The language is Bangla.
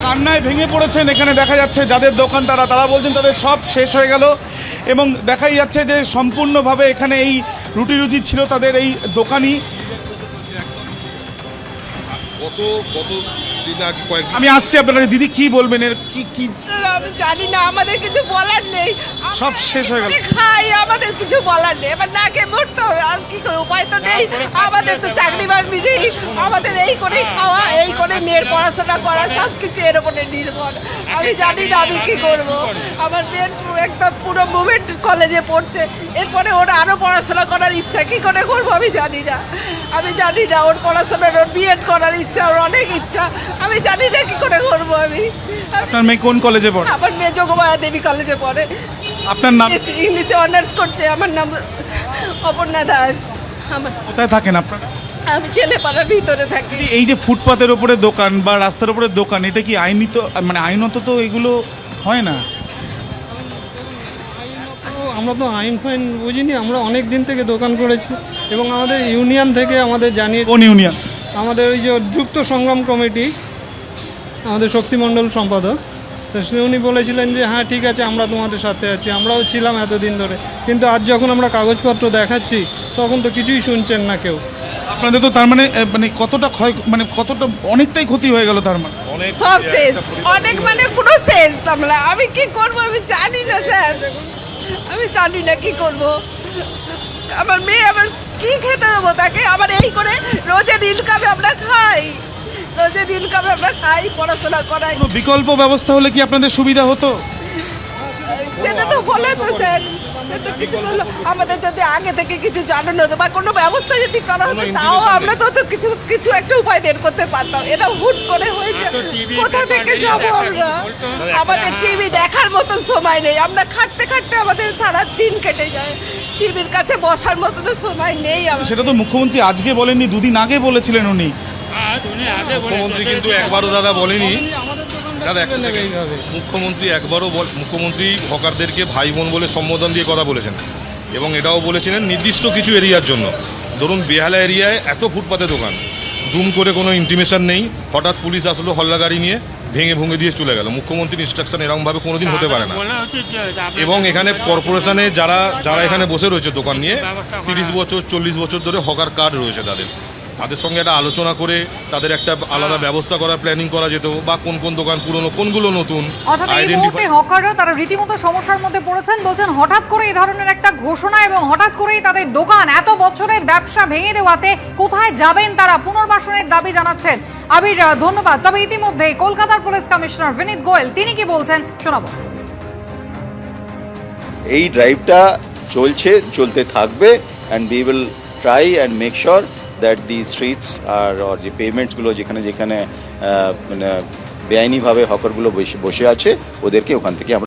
কান্নায় ভেঙে পড়েছেন এখানে দেখা যাচ্ছে যাদের দোকান তারা বলছেন তাদের সব শেষ হয়ে গেল এবং দেখাই যাচ্ছে যে সম্পূর্ণভাবে এখানে এই রুটি রুজি ছিল তাদের এই দোকানই। আমি আসছি আপনার কাছে। দিদি কি বলবেন এর কি? আমি জানি না, আমাদের কিছু বলার নেই, সব শেষ হয়ে গেল। খাই, আমাদের কিছু বলার নেই, এবার না খেয়ে মরতে হবে, আর কি করে, উপায় তো নেই। আমাদের তো চাকরি বাকরি নেই, আমাদের এই করেই খাওয়া, এই করে মেয়ের পড়াশোনা করা, সব কিছু এর উপরে নির্ভর। আমি জানি না আমি কি করব। আমার মেয়ের একদম পুরো মুভমেন্ট কলেজে পড়ছে, এরপরে ওর আরো পড়াশোনা করার ইচ্ছা, কি করে করবো আমি জানি না। আমি জানি না, ওর পড়াশোনার, ওর বিএড করার ইচ্ছা, ওর অনেক ইচ্ছা, আমি জানি না কি করে করবো আমি। আপনার মেয়ে কোন কলেজে পড়ে? আমার মেয়ে যোগমায়া দেবী কলেজে পড়ে। আপনার নাম? ইংলিশে অনার্স করছে। আমার নাম অপর্ণা দাস। কোথায় থাকেন আপনারা? আমি ছেলেপাড়ার ভিতরে থাকি। এই যে ফুটপাতের উপরে দোকান বা রাস্তার উপরে দোকান, এটা কি আইনত, মানে আইনত তো এগুলো হয় না? আমরা তো আইন ফাইন বুঝিনি, আমরা অনেক দিন থেকে দোকান করেছি এবং আমাদের ইউনিয়ন থেকে আমাদের জানিয়ে, কোন ইউনিয়ন? আমাদের ওই যে যুক্ত সংগ্রাম কমিটি, আমাদের শক্তিমণ্ডল সম্পাদক, তো উনি বলেছিলেন যে হ্যাঁ ঠিক আছে, আমরা তোমাদের সাথে আছি। আমরাও ছিলাম এতদিন ধরে, কিন্তু আজ যখন আমরা কাগজপত্র দেখাচ্ছি তখন তো কিছুই শুনছেন না কেউ। আপনাদের তো তার মানে কতটা ক্ষয়, মানে কতটা, অনেকটাই ক্ষতি হয়ে গেল তার মানে। সব শেষ, অনেক মানে পুরো শেষ। আমি কি করব আমি জানি না স্যার, আমি জানি না কি করব। আমার মেয়ে, আবার কি খেতে দেবো তাকে? আবার এই করে রোজের ইনকামে আমরা খাই, রোজের ইনকামে আমরা খাই, পড়াশোনা করাই। কোনো বিকল্প ব্যবস্থা হলে কি আপনাদের সুবিধা হতো? সেটা তো হলো তো স্যার, সেটা কিছু হলো। আমাদের যদি আগে থেকে কিছু জানানো হতো বা কোনো ব্যবস্থা যদি করা হতো, তাও আমরা তো কিছু একটা উপায় বের করতে পারতাম। এটা হুট করে হয়েছে, কোথা থেকে যাবো আমরা? আমাদের টিভি দেখার মতন সময় নেই, আমরা খাটতে খাটতে আমাদের সারা দিন কেটে যায়, টিভির কাছে বসার মতন সময় নেই। সেটা তো মুখ্যমন্ত্রী আজকে বলেননি, দুদিন আগে বলেছিলেন উনি। মুখ্যমন্ত্রী কিন্তু একবারও দাদা বলেনি দাদা, মুখ্যমন্ত্রী হকারদেরকে ভাই বোন বলে সম্বোধন দিয়ে কথা বলেছেন এবং এটাও বলেছিলেন নির্দিষ্ট কিছু এরিয়ার জন্য। ধরুন বেহালা এরিয়ায় এত ফুটপাতে দোকান, দুম করে কোনো ইন্টিমেশন নেই, হঠাৎ পুলিশ আসলো হল্লা গাড়ি নিয়ে, ভেঙে ভুঙে দিয়ে চলে গেল। মুখ্যমন্ত্রীর ইনস্ট্রাকশন এরকমভাবে কোনোদিন হতে পারে না। এবং এখানে কর্পোরেশনে যারা এখানে বসে রয়েছে দোকান নিয়ে, 30 বছর 40 বছর ধরে হকার কার্ড রয়েছে তাদের সঙ্গে একটা আলোচনা করে তাদের একটা আলাদা ব্যবস্থা করার প্ল্যানিং করা যেত, বা কোন দোকান পুরনো, কোনগুলো নতুন। অর্থাৎ এই মুহূর্তে হকাররা তারা রীতিমতো সমস্যার মধ্যে পড়েছেন। বলছেন হঠাৎ করে এই ধরনের একটা ঘোষণা এবং হঠাৎ করেই তাদের দোকান, এত বছরের ব্যবসা ভেঙে দেওয়াতে কোথায় যাবেন তারা? পুনর্বাসনের দাবি জানাচ্ছেন। আবির, ধন্যবাদ। তবে ইতিমধ্যে কলকাতার পুলিশ কমিশনার বিনীত গোয়েল তিনি কি বলছেন শোনাবো। এই ড্রাইভটা চলতে থাকবে, and we will try and make sure that the streets or যে পেভমেন্টসগুলো যেখানে মানে বেআইনিভাবে হকারগুলো বসে আছে, ওদেরকে ওখান থেকে